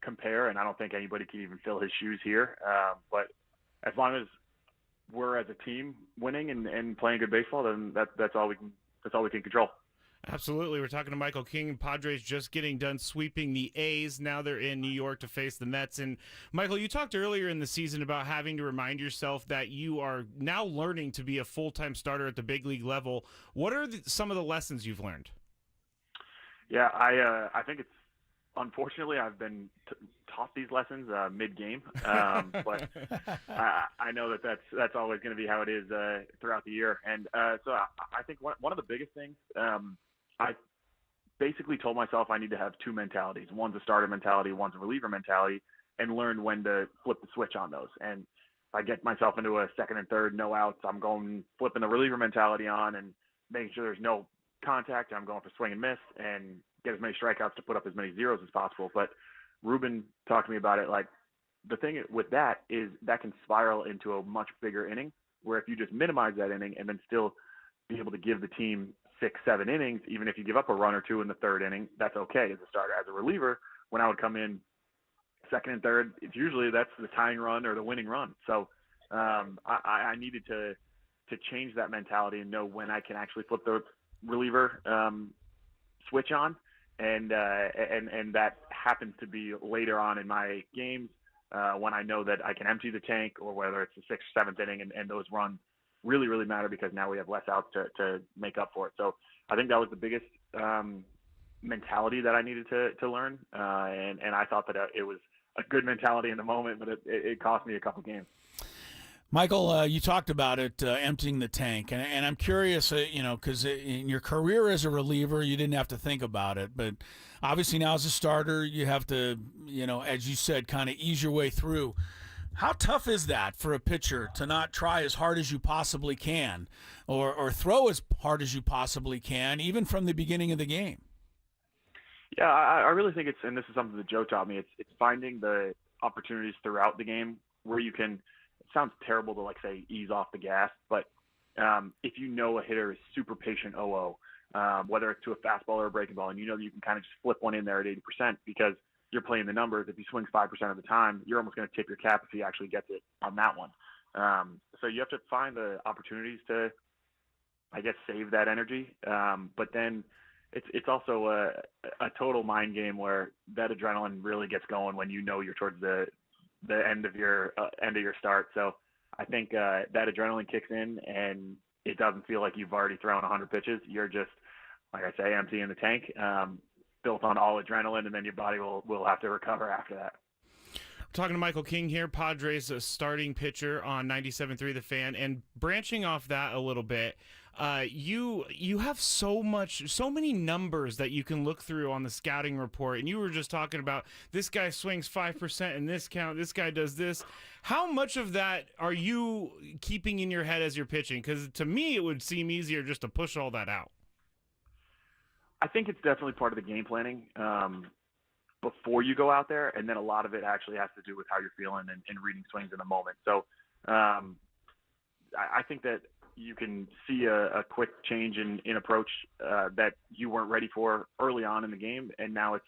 compare, and I don't think anybody can even fill his shoes here. But as long as we're as a team winning and playing good baseball, then that's all we can control. Absolutely. We're talking to Michael King. Padres just getting done sweeping the A's. Now they're in New York to face the Mets. And Michael, you talked earlier in the season about having to remind yourself that you are now learning to be a full-time starter at the big league level. What are some of the lessons you've learned? Yeah, I think it's, unfortunately, I've been taught these lessons mid-game, but I know that's always going to be how it is throughout the year. And so I think one of the biggest things, I basically told myself I need to have two mentalities. One's a starter mentality, one's a reliever mentality, and learn when to flip the switch on those. And if I get myself into a second and third, no outs, I'm flipping the reliever mentality on and making sure there's no contact. I'm going for swing and miss and get as many strikeouts to put up as many zeros as possible. But Ruben talked to me about it. Like, the thing with that is that can spiral into a much bigger inning, where if you just minimize that inning and then still be able to give the team 6-7 innings, even if you give up a run or two in the third inning, that's okay as a starter. As a reliever, when I would come in second and third, it's usually that's the tying run or the winning run. So I needed to change that mentality and know when I can actually flip the reliever switch on. And that happens to be later on in my games when I know that I can empty the tank, or whether it's the 6th, 7th inning, and those runs really, really matter because now we have less outs to make up for it. So I think that was the biggest mentality that I needed to learn, and I thought that it was a good mentality in the moment, but it cost me a couple games. Michael, you talked about it, emptying the tank, and I'm curious, because in your career as a reliever, you didn't have to think about it, but obviously now as a starter, you have to, as you said, kind of ease your way through. How tough is that for a pitcher to not try as hard as you possibly can, or throw as hard as you possibly can, even from the beginning of the game? Yeah, I really think it's, and this is something that Joe taught me, it's finding the opportunities throughout the game where you can. It sounds terrible to say ease off the gas, but if a hitter is super patient 0-0, whether it's to a fastball or a breaking ball, and that you can kind of just flip one in there at 80% because you're playing the numbers. If he swings 5% of the time, you're almost going to tip your cap if he actually gets it on that one. So you have to find the opportunities to, I guess, save that energy. But then it's also a total mind game where that adrenaline really gets going when you're towards the end of your start. So I think that adrenaline kicks in, and it doesn't feel like you've already thrown 100 pitches. You're just, like I say, emptying the tank, built on all adrenaline, and then your body will have to recover after that. We're talking to Michael King here, Padres starting pitcher on 97.3 The Fan, and branching off that a little bit. You have so many numbers that you can look through on the scouting report, and you were just talking about this guy swings 5% in this count, this guy does this. How much of that are you keeping in your head as you're pitching? Because to me, it would seem easier just to push all that out. I think it's definitely part of the game planning before you go out there, and then a lot of it actually has to do with how you're feeling and reading swings in the moment. So I think that you can see a quick change in approach that you weren't ready for early on in the game, and now it's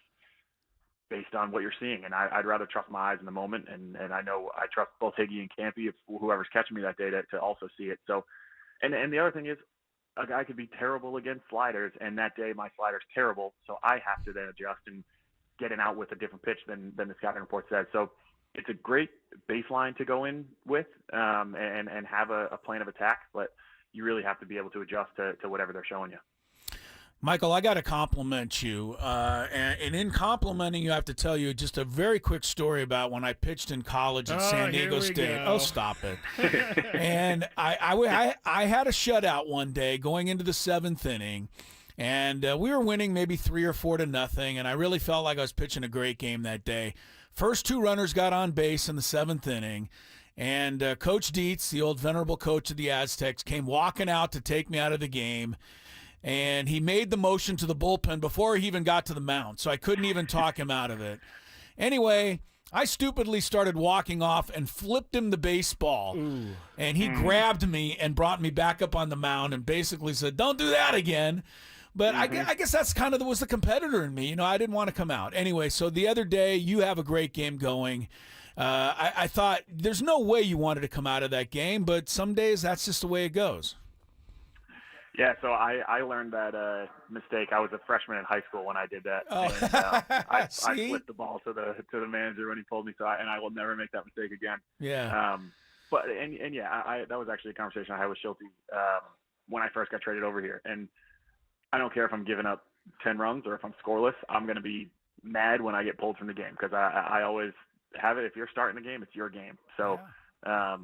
based on what you're seeing. And I'd rather trust my eyes in the moment. And I know I trust both Higgy and Campy, if whoever's catching me that day, to also see it. So, and the other thing is, a guy could be terrible against sliders, and that day my slider's terrible, so I have to then adjust and get an out with a different pitch than the scouting report says. So it's a great baseline to go in with, and have a plan of attack, but you really have to be able to adjust to whatever they're showing you. Michael, I got to compliment you. And in complimenting you, I have to tell you just a very quick story about when I pitched in college at San Diego State. Go. Oh, stop it. And I had a shutout one day going into the 7th inning. And we were winning maybe 3 or 4-0, and I really felt like I was pitching a great game that day. First 2 runners got on base in the 7th inning, and Coach Dietz, the old venerable coach of the Aztecs, came walking out to take me out of the game. And he made the motion to the bullpen before he even got to the mound, so I couldn't even talk him out of it. Anyway, I stupidly started walking off and flipped him the baseball. Ooh. And he grabbed me and brought me back up on the mound and basically said, "Don't do that again." But I guess that's kind of was the competitor in me. I didn't want to come out. Anyway, so the other day, you have a great game going. I thought there's no way you wanted to come out of that game, but some days that's just the way it goes. Yeah, so I learned that mistake. I was a freshman in high school when I did that. Oh. And, I flipped the ball to the manager when he pulled me, and I will never make that mistake again. Yeah. But that was actually a conversation I had with Schulte when I first got traded over here. And I don't care if I'm giving up 10 runs or if I'm scoreless. I'm going to be mad when I get pulled from the game, because I always have it. If you're starting the game, it's your game. So. Yeah.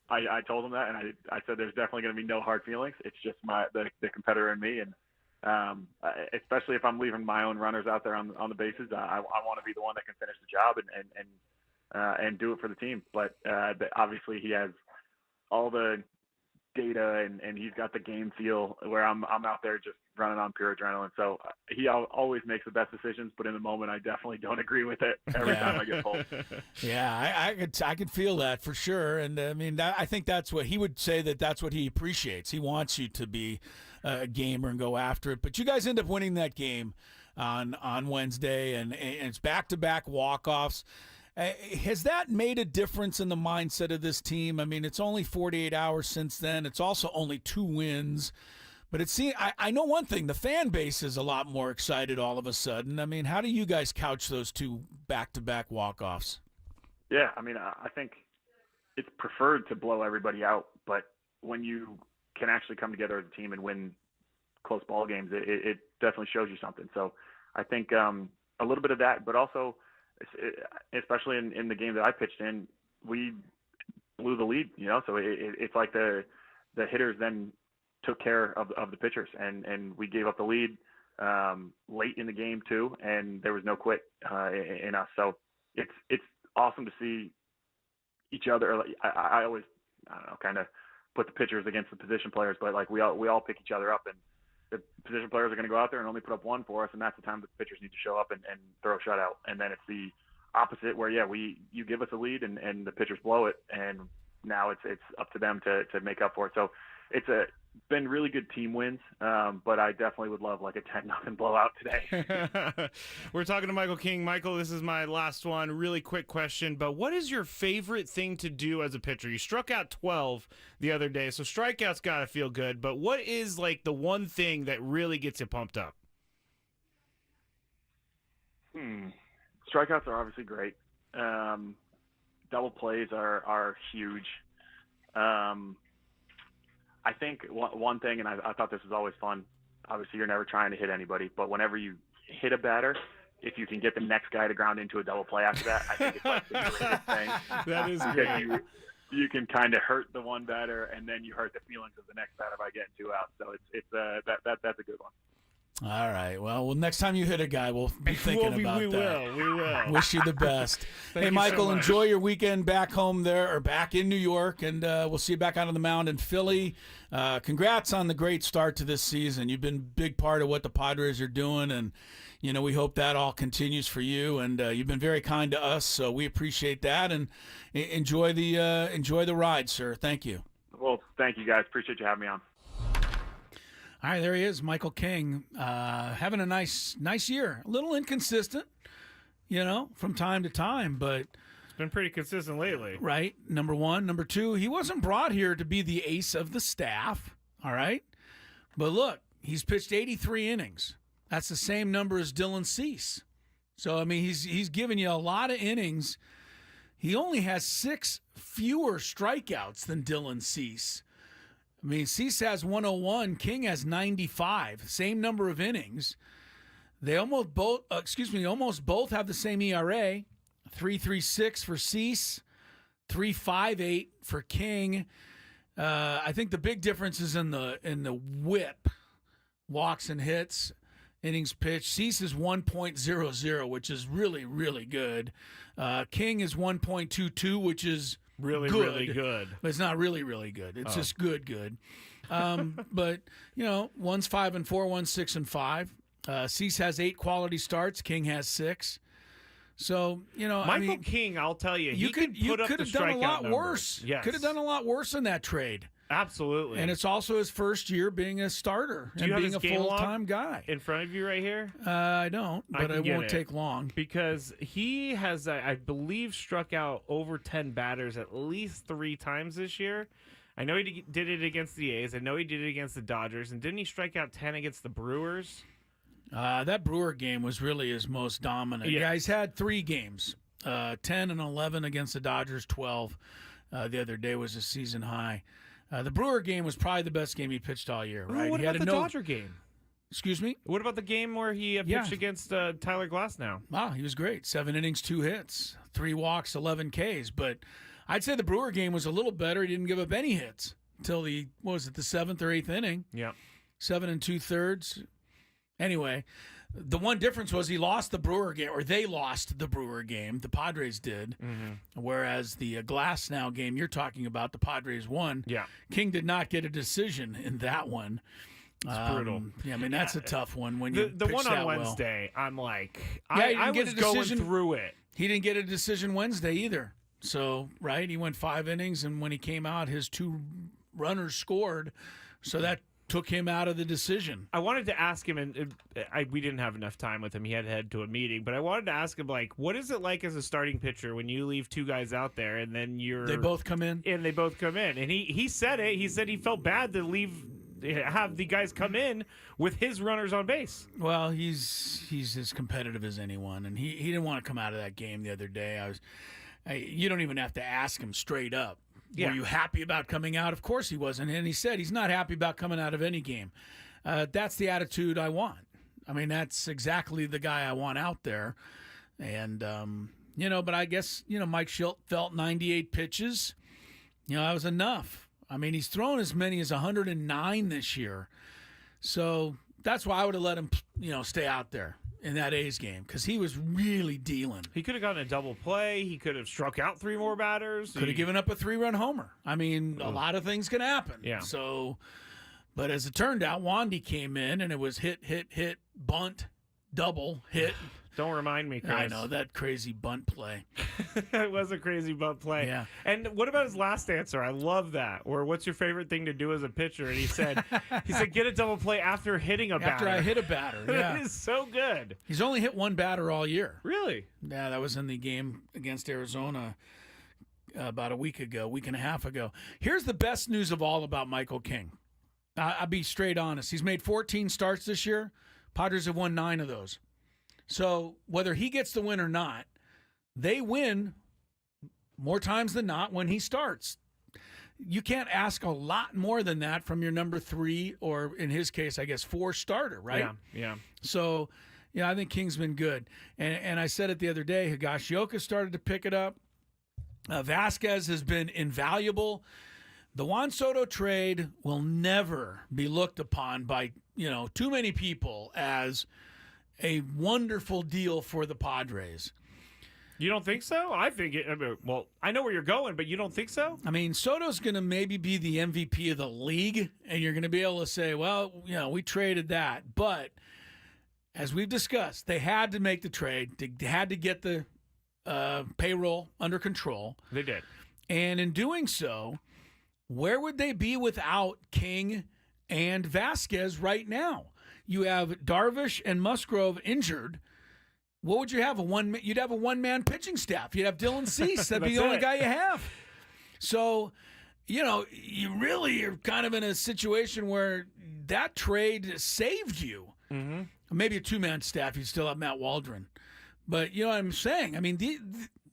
I told him that, and I said there's definitely going to be no hard feelings. It's just the competitor in me, and especially if I'm leaving my own runners out there on the bases, I want to be the one that can finish the job and do it for the team. But obviously he has all the data and he's got the game feel where I'm out there just running on pure adrenaline. So he always makes the best decisions, but in the moment I definitely don't agree with it every time I get pulled. Yeah, I could feel that for sure. And I mean, I think that's what he would say, that's what he appreciates. He wants you to be a gamer and go after it. But you guys end up winning that game on Wednesday, and it's back-to-back walk-offs. Has that made a difference in the mindset of this team? I mean, it's only 48 hours since then. It's also only 2 wins. But I know one thing, the fan base is a lot more excited all of a sudden. I mean, how do you guys couch those 2 back-to-back walk-offs? Yeah, I mean, I think it's preferred to blow everybody out. But when you can actually come together as a team and win close ball games, it definitely shows you something. So I think a little bit of that, but also especially in the game that I pitched in, we blew the lead, so it's like the hitters then took care of the pitchers, and we gave up the lead late in the game too, and there was no quit in us. So it's awesome to see each other. I always, I don't know, kind of put the pitchers against the position players, but like we all pick each other up, and the position players are going to go out there and only put up 1 for us, and that's the time the pitchers need to show up and throw a shutout. And then it's the opposite where, you give us a lead and the pitchers blow it, and now it's up to them to make up for it. So it's been really good team wins, but I definitely would love like a 10-0 blowout today. We're talking to Michael King. Michael, this is my last one. Really quick question, but what is your favorite thing to do as a pitcher? You struck out 12 the other day, so strikeouts got to feel good, but what is like the one thing that really gets you pumped up? Strikeouts are obviously great. Double plays are huge. I think one thing, and I thought this was always fun, obviously you're never trying to hit anybody, but whenever you hit a batter, if you can get the next guy to ground into a double play after that, I think it's like the greatest thing. That is great. You can kind of hurt the one batter, and then you hurt the feelings of the next batter by getting 2 outs. So that's a good one. All right. Well, next time you hit a guy, we'll be thinking about that. We will. Wish you the best. Hey, Michael, enjoy your weekend back home there, or back in New York, and we'll see you back out on the mound in Philly. Congrats on the great start to this season. You've been a big part of what the Padres are doing, and we hope that all continues for you. And you've been very kind to us, so we appreciate that. And enjoy the ride, sir. Thank you. Well, thank you guys. Appreciate you having me on. All right, there he is, Michael King, having a nice year. A little inconsistent, from time to time, but It's been pretty consistent lately. right, number one. Number two, he wasn't brought here to be the ace of the staff, all right? But look, he's pitched 83 innings. That's the same number as Dylan Cease. So, I mean, he's given you a lot of innings. He only has 6 fewer strikeouts than Dylan Cease. I mean, Cease has 101, King has 95, same number of innings. They almost both have the same ERA, 3.36 for Cease, 3.58 for King. I think the big difference is in the WHIP, walks and hits, innings pitched. Cease is 1.00, which is really, really good. King is 1.22, which is Really good. But it's not really, really good. It's just good. But, one's 5-4, one's 6-5. Cease has 8 quality starts. King has 6. So, Michael King, I'll tell you, you could have done a lot worse. Yes. Could have done a lot worse in that trade. Absolutely. And it's also his first year being a starter Do and you have being a his game log full-time guy. in front of you right here? I don't, but can it get won't it. take long. Because he has, I believe, struck out over 10 batters at least 3 times this year. I know he did it against the A's. I know he did it against the Dodgers. And didn't he strike out 10 against the Brewers? That Brewer game was really his most dominant. Yeah. Yeah, he's had 3 games, 10 and 11 against the Dodgers, 12. The other day was a season high. The Brewer game was probably the best game he pitched all year, right? What he about had the Dodger game? Excuse me? What about the game where he pitched Yeah. against Tyler Glasnow? Wow, he was great. 7 innings, 2 hits, 3 walks, 11 Ks. But I'd say the Brewer game was a little better. He didn't give up any hits until the 7th or 8th inning. Yeah. 7 2/3. Anyway, the one difference was he lost the Brewer game, or they lost the Brewer game. The Padres did. Whereas the Glasnow game you're talking about, the Padres won. Yeah. King did not get a decision in that one. It's brutal. Yeah, I mean, that's a tough one when you The pitch one that on well. Wednesday, I'm like, Yeah, you I didn't get was a going decision. through it. He didn't get a decision Wednesday either. So, right, he went 5 innings, and when he came out, his 2 runners scored. So that took him out of the decision. I wanted to ask him, and we didn't have enough time with him. He had to head to a meeting, but I wanted to ask him, like, what is it like as a starting pitcher when you leave 2 guys out there and then They both come in? and they both come in? And he said it. He said he felt bad to have the guys come in with his runners on base. Well, he's as competitive as anyone, and he didn't want to come out of that game the other day. You don't even have to ask him straight up. Yeah. Were you happy about coming out? Of course he wasn't, and he said he's not happy about coming out of any game. That's the attitude I want. I mean, that's exactly the guy I want out there. And, but I guess, Mike Schilt felt 98 pitches. That was enough. I mean, he's thrown as many as 109 this year. So that's why I would have let him, stay out there in that A's game, because he was really dealing. He could have gotten a double play. He could have struck out 3 more batters. Could have given up a 3-run homer. I mean, a lot of things can happen. Yeah. So, but as it turned out, Wandy came in, and it was hit, bunt, double, hit. Don't remind me, Chris. I know, that crazy bunt play. It was a crazy bunt play. Yeah. And what about his last answer? I love that. Or what's your favorite thing to do as a pitcher? And he said, get a double play after hitting a batter. After I hit a batter, yeah. That is so good. He's only hit 1 batter all year. Really? Yeah, that was in the game against Arizona about a week and a half ago. Here's the best news of all about Michael King. I'll be straight honest. He's made 14 starts this year. Padres have won 9 of those. So whether he gets the win or not, they win more times than not when he starts. You can't ask a lot more than that from your number 3, or in his case, I guess 4 starter, right? Yeah. So, I think King's been good. And I said it the other day, Higashioka started to pick it up. Vasquez has been invaluable. The Juan Soto trade will never be looked upon by, too many people as a wonderful deal for the Padres. You don't think so? I think it. I know where you're going, but you don't think so? I mean, Soto's going to maybe be the MVP of the league, and you're going to be able to say, well, we traded that. But as we've discussed, they had to make the trade. They had to get the payroll under control. They did. And in doing so, where would they be without King and Vasquez right now? You have Darvish and Musgrove injured. what would you have? You'd have a one-man pitching staff. You'd have Dylan Cease. That'd be the only guy you have. So, you really are kind of in a situation where that trade saved you. Mm-hmm. Maybe a two-man staff. You'd still have Matt Waldron. But you know what I'm saying? I mean,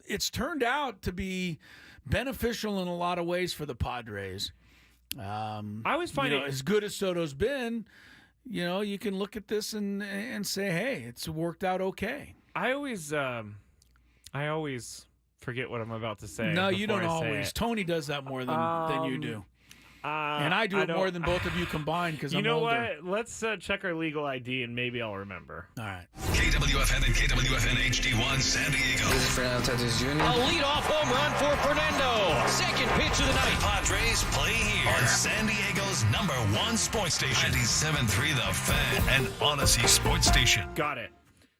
it's turned out to be beneficial in a lot of ways for the Padres. I always find it as good as Soto's been. You can look at this and say, hey, it's worked out okay. I always forget what I'm about to say. No, you don't before I say always. it. Tony does that more than you do. And I do it more than both of you combined because I'm older. You know what? Let's check our legal ID and maybe I'll remember. All right. KWFN and KWFN HD1 San Diego. This is Fernando Tatis Jr. A leadoff home run for Fernando. Second pitch of the night. Padres play here on San Diego's #1 sports station, 97.3 The Fan and Odyssey Sports Station. Got it.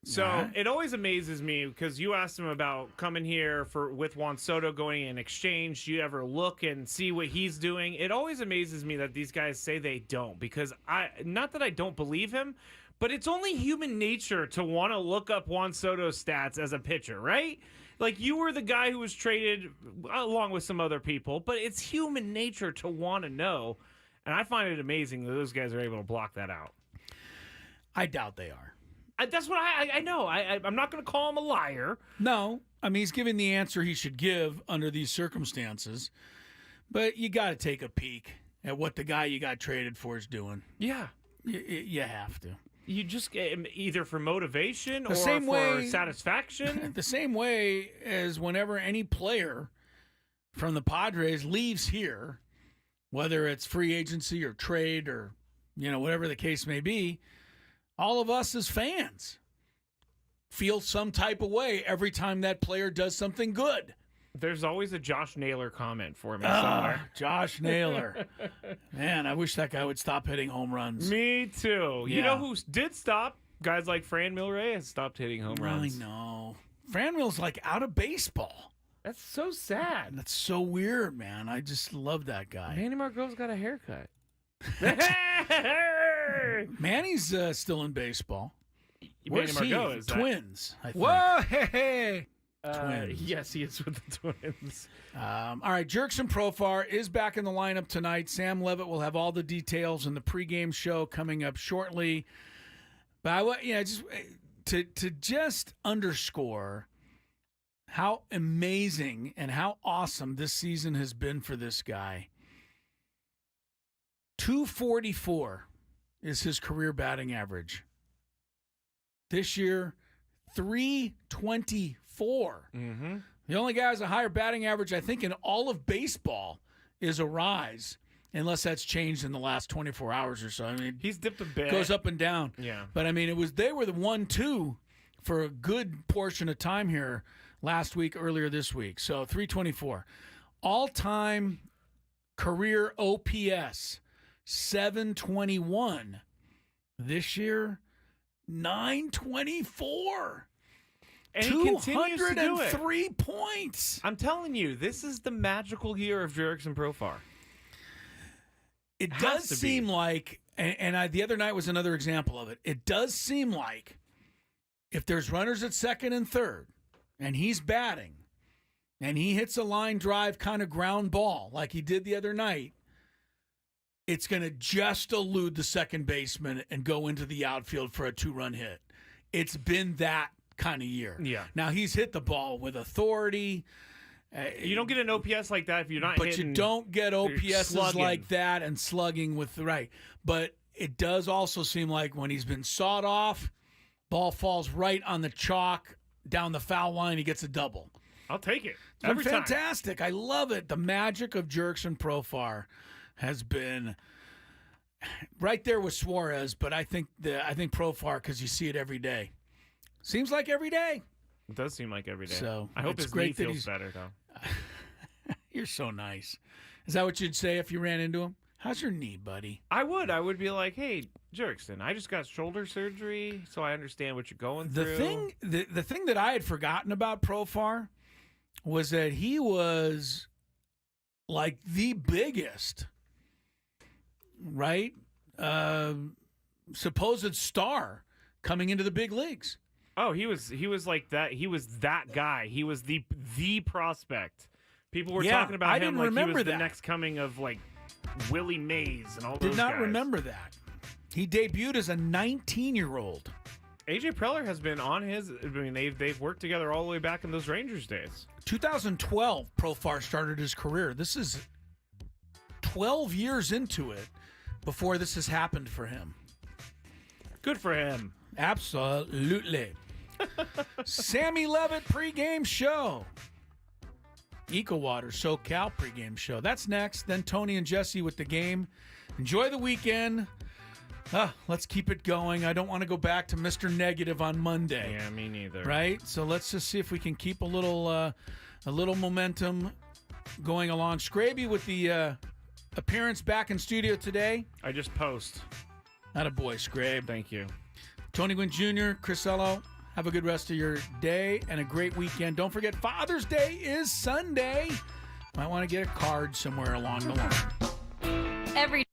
So it always amazes me because you asked him about coming here with Juan Soto going in exchange. Do you ever look and see what he's doing? It always amazes me that these guys say they don't because not that I don't believe him, but it's only human nature to want to look up Juan Soto's stats as a pitcher, right? Like you were the guy who was traded along with some other people, but it's human nature to want to know. And I find it amazing that those guys are able to block that out. I doubt they are. That's what I know. I'm not going to call him a liar. No. I mean, he's giving the answer he should give under these circumstances. But you got to take a peek at what the guy you got traded for is doing. Yeah. You have to. You just either for motivation or same for way, satisfaction. The same way as whenever any player from the Padres leaves here, whether it's free agency or trade or, whatever the case may be, all of us as fans feel some type of way every time that player does something good. There's always a Josh Naylor comment for me somewhere. Josh Naylor. Man, I wish that guy would stop hitting home runs. Me too. Yeah. You know who did stop? Guys like Fran Milray has stopped hitting home runs. I know. Fran Mil's like out of baseball. That's so sad. That's so weird, man. I just love that guy. Manny Margot's got a haircut. Manny's still in baseball. Manny Margot is Twins. I think. Whoa, hey. Twins. Yes, he is with the Twins. All right, Jurickson Profar is back in the lineup tonight. Sam Levitt will have all the details in the pregame show coming up shortly. But just underscore how amazing and how awesome this season has been for this guy. 244 is his career batting average. This year, 324. Mm-hmm. The only guy who has a higher batting average, I think, in all of baseball is Arise, unless that's changed in the last 24 hours or so. I mean, he's dipped a bit. Goes up and down. Yeah. But, I mean, they were the 1-2 for a good portion of time here last week, earlier this week. So, 324. All-time career OPS, 721. This year, 924. And he continues to do it. 203 points. I'm telling you, this is the magical year of Jurickson Profar. It does seem like, and the other night was another example of it, it does seem like if there's runners at second and third, and he's batting, and he hits a line drive kind of ground ball like he did the other night, it's going to just elude the second baseman and go into the outfield for a 2-run hit. It's been that kind of year. Yeah. Now, he's hit the ball with authority. You don't get an OPS like that if you're not But hitting. you don't get OPSs slugging. like that and slugging with the right. But it does also seem like when he's been sawed off, ball falls right on the chalk down the foul line, he gets a double. I'll take it. It's been Every time. fantastic. I love it. The magic of Jurickson Profar has been right there with Suarez, but I think Profar, because you see it every day. Seems like every day. It does seem like every day. So I hope it's his great knee that feels he's better, though. You're so nice. Is that what you'd say if you ran into him? How's your knee, buddy? I would be like, hey, Jurickson, I just got shoulder surgery, so I understand what you're going through. The thing that I had forgotten about Profar was that he was like the biggest, right? Supposed star coming into the big leagues. Oh, he was like that. He was that guy. He was the prospect. People were talking about him like he was the next coming of like Willie Mays and all those guys. Did not remember that. He debuted as a 19-year-old. AJ Preller has been on his. I mean, they've worked together all the way back in those Rangers days. 2012, Profar started his career. This is 12 years into it before this has happened for him. Good for him. Absolutely. Sammy Levitt pregame show. EcoWater SoCal pregame show. That's next. Then Tony and Jesse with the game. Enjoy the weekend. Let's keep it going. I don't want to go back to Mr. Negative on Monday. Yeah, me neither. Right? So let's just see if we can keep a little momentum going along. Scraby with the appearance back in studio today. I just post. Not a boy, Scrabe. Thank you. Tony Gwynn Jr., Crisello, have a good rest of your day and a great weekend. Don't forget, Father's Day is Sunday. Might want to get a card somewhere along the line. Every